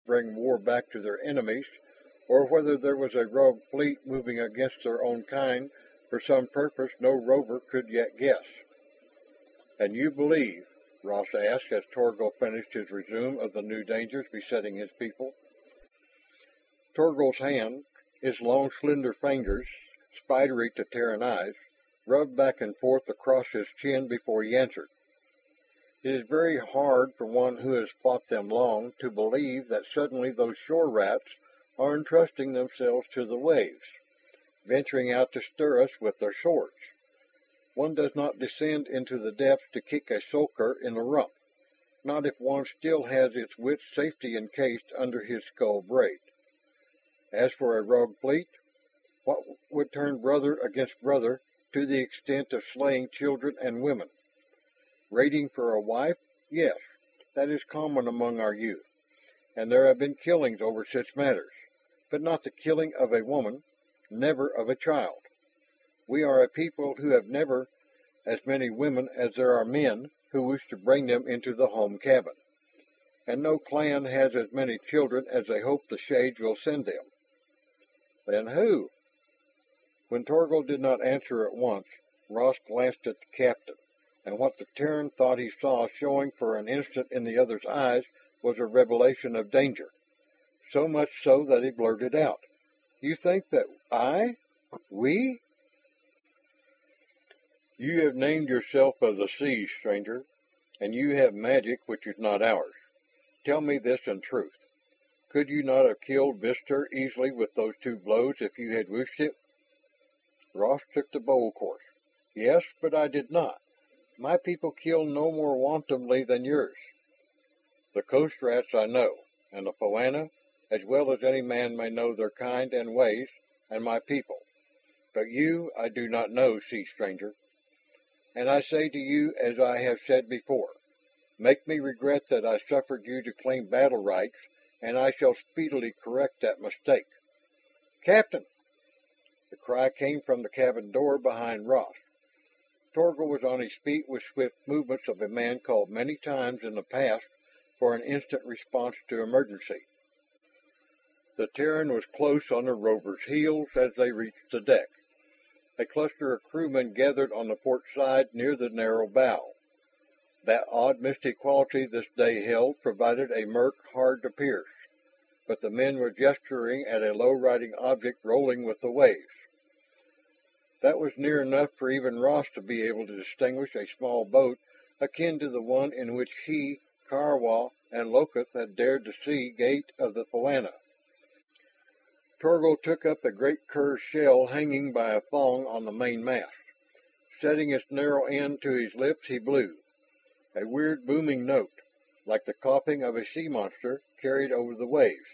bring war back to their enemies, or whether there was a rogue fleet moving against their own kind for some purpose no rover could yet guess. "And you believe," Ross asked as Torgal finished his resume of the new dangers besetting his people. Torgal's hand, its long slender fingers, spidery to Terran eyes, rubbed back and forth across his chin before he answered. "It is very hard for one who has fought them long to believe that suddenly those shore rats are entrusting themselves to the waves, venturing out to stir us with their swords. One does not descend into the depths to kick a sulker in the rump, not if one still has its wits safely encased under his skull braid. As for a rogue fleet, what would turn brother against brother to the extent of slaying children and women? Raiding for a wife, yes, that is common among our youth, and there have been killings over such matters, but not the killing of a woman, never of a child. We are a people who have never as many women as there are men who wish to bring them into the home cabin, and no clan has as many children as they hope the shades will send them." "Then who?" When Torgal did not answer at once, Ross glanced at the captain, and what the Terran thought he saw showing for an instant in the other's eyes was a revelation of danger, so much so that he blurted out, "You think that we?" "You have named yourself of the seas, stranger, and you have magic which is not ours. Tell me this in truth. Could you not have killed Vistor easily with those two blows if you had wished it?" Ross took the bold course. "Yes, but I did not. My people kill no more wantonly than yours. The coast rats I know, and the Poana, as well as any man may know their kind and ways, and my people. But you I do not know, sea stranger. And I say to you as I have said before, make me regret that I suffered you to claim battle rights, and I shall speedily correct that mistake." "Captain!" The cry came from the cabin door behind Ross. Torgal was on his feet with swift movements of a man called many times in the past for an instant response to emergency. The Terran was close on the rover's heels as they reached the deck. A cluster of crewmen gathered on the port side near the narrow bow. That odd misty quality this day held provided a murk hard to pierce, but the men were gesturing at a low-riding object rolling with the waves. That was near enough for even Ross to be able to distinguish a small boat akin to the one in which he, Karwal, and Locust had dared to see gate of the Poana. Torgal took up a great curved shell hanging by a thong on the mainmast. Setting its narrow end to his lips, he blew. A weird booming note, like the coughing of a sea monster, carried over the waves.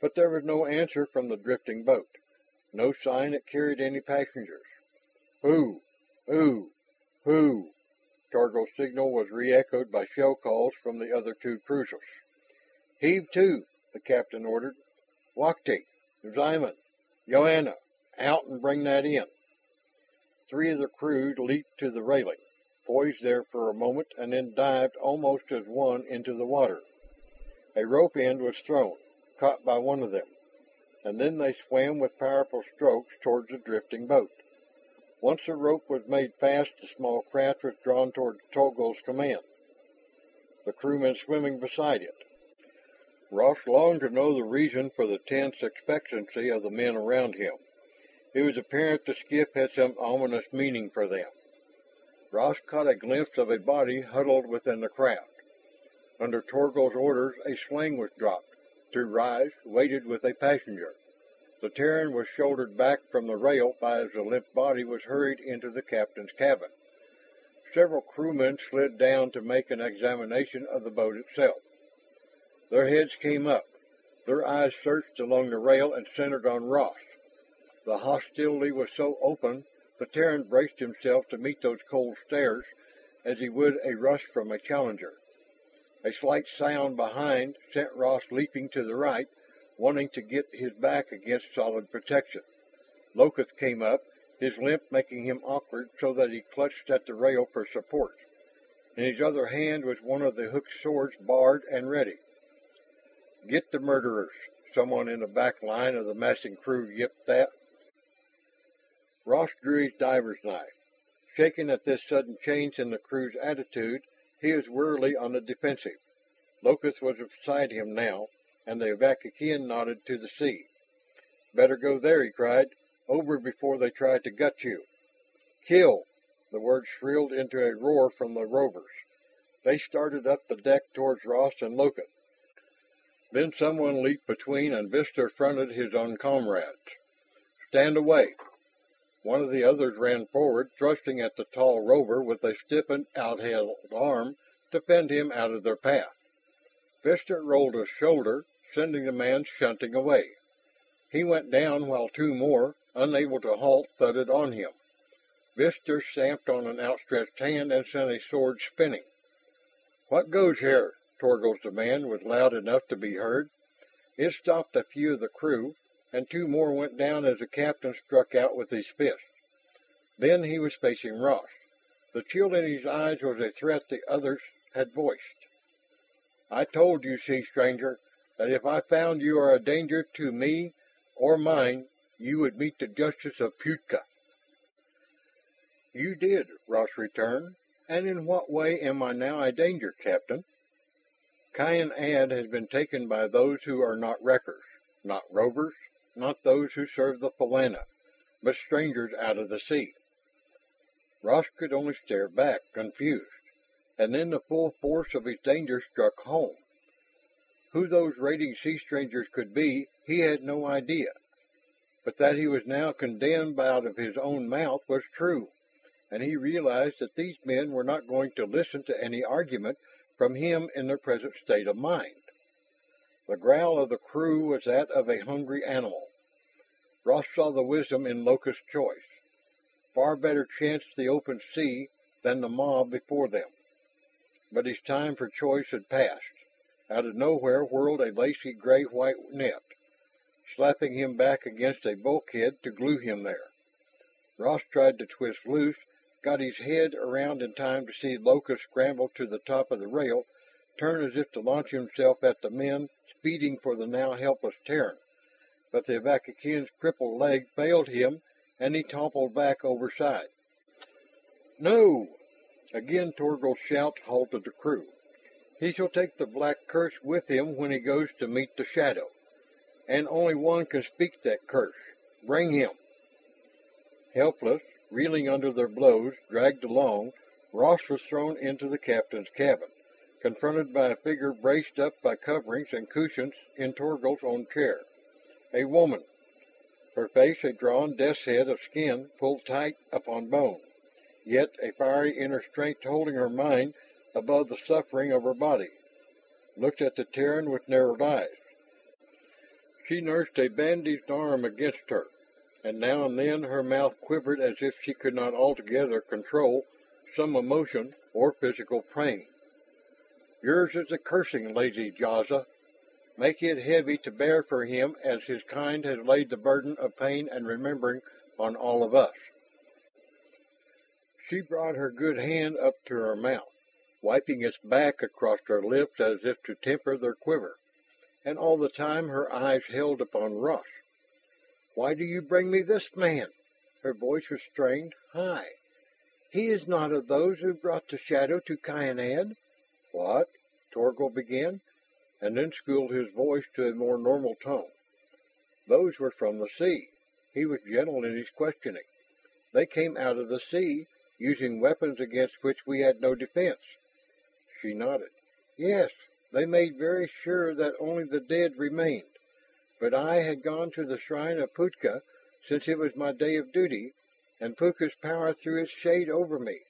But there was no answer from the drifting boat, no sign it carried any passengers. "Who? Who? Who?" Torgal's signal was re-echoed by shell calls from the other two cruisers. "Heave to," the captain ordered. "Wakti, Zyman, Joanna, out and bring that in." Three of the crew leaped to the railing, poised there for a moment, and then dived almost as one into the water. A rope end was thrown, caught by one of them, and then they swam with powerful strokes towards the drifting boat. Once the rope was made fast, the small craft was drawn toward Torgal's command, the crewmen swimming beside it. Ross longed to know the reason for the tense expectancy of the men around him. It was apparent the skiff had some ominous meaning for them. Ross caught a glimpse of a body huddled within the craft. Under Torgal's orders, a sling was dropped, to rise, weighted with a passenger. The Terran was shouldered back from the rail as the limp body was hurried into the captain's cabin. Several crewmen slid down to make an examination of the boat itself. Their heads came up. Their eyes searched along the rail and centered on Ross. The hostility was so open, the Terran braced himself to meet those cold stares as he would a rush from a challenger. A slight sound behind sent Ross leaping to the right, wanting to get his back against solid protection. Locust came up, his limp making him awkward so that he clutched at the rail for support. In his other hand was one of the hooked swords bared and ready. "Get the murderers!" someone in the back line of the massing crew yipped that. Ross drew his diver's knife. Shaken at this sudden change in the crew's attitude, he was wearily on the defensive. Locust was beside him now, and the Evacuean nodded to the sea. "Better go there," he cried. "Over before they try to gut you." "Kill!" The word shrilled into a roar from the rovers. They started up the deck towards Ross and Locust. Then someone leaped between and Vistor fronted his own comrades. "Stand away!" One of the others ran forward, thrusting at the tall rover with a stiffened, outheld arm to fend him out of their path. Vistor rolled a shoulder, sending the man shunting away. He went down while two more, unable to halt, thudded on him. Vistor stamped on an outstretched hand and sent a sword spinning. "What goes here?" Torgal's demand was loud enough to be heard. It stopped a few of the crew, and two more went down as the captain struck out with his fist. Then he was facing Ross. The chill in his eyes was a threat the others had voiced. "I told you, sea stranger, that if I found you are a danger to me or mine, you would meet the justice of Putka." "You did," Ross returned. "And in what way am I now a danger, Captain?" Ad has been taken by those who are not wreckers, not rovers, not those who serve the Phalana, but strangers out of the sea." Ross could only stare back, confused, and then the full force of his danger struck home. Who those raiding sea strangers could be, he had no idea, but that he was now condemned out of his own mouth was true, and he realized that these men were not going to listen to any argument from him in their present state of mind. The growl of the crew was that of a hungry animal. Ross saw the wisdom in Locust's choice. Far better chance the open sea than the mob before them. But his time for choice had passed. Out of nowhere whirled a lacy gray-white net, slapping him back against a bulkhead to glue him there. Ross tried to twist loose, got his head around in time to see Locust scramble to the top of the rail, turn as if to launch himself at the men speeding for the now helpless Terran. But the Evacuean's crippled leg failed him, and he toppled back overside. "No!" Again Torgal's shout halted the crew. "He shall take the black curse with him when he goes to meet the shadow. And only one can speak that curse. Bring him!" Helpless, reeling under their blows, dragged along, Ross was thrown into the captain's cabin, confronted by a figure braced up by coverings and cushions in Torgal's own chair. A woman. Her face a drawn death's head of skin pulled tight upon bone, yet a fiery inner strength holding her mind above the suffering of her body. Looked at the Terran with narrowed eyes. She nursed a bandaged arm against her, and now and then her mouth quivered as if she could not altogether control some emotion or physical pain. "Yours is the cursing, lazy Jaza. Make it heavy to bear for him as his kind has laid the burden of pain and remembering on all of us." She brought her good hand up to her mouth, wiping its back across her lips as if to temper their quiver, and all the time her eyes held upon Ross. "Why do you bring me this man?" Her voice was strained, high. "He is not of those who brought the shadow to Ad." "What?" Torgal began, and then schooled his voice to a more normal tone. "Those were from the sea." He was gentle in his questioning. "They came out of the sea, using weapons against which we had no defense." She nodded. "Yes, they made very sure that only the dead remained. But I had gone to the shrine of Putka, since it was my day of duty, and Putka's power threw its shade over me.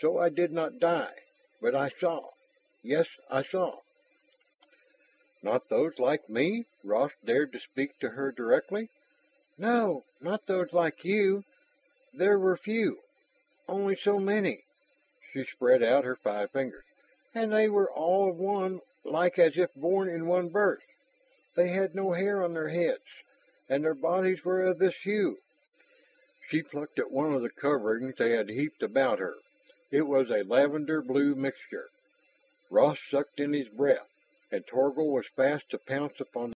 So I did not die, but I saw. Yes, I saw." "Not those like me?" Ross dared to speak to her directly. "No, not those like you. There were few. Only so many." She spread out her 5 fingers. "And they were all of one, like as if born in one birth. They had no hair on their heads, and their bodies were of this hue." She plucked at one of the coverings they had heaped about her. It was a lavender blue mixture. Ross sucked in his breath. and Torgal was fast to pounce upon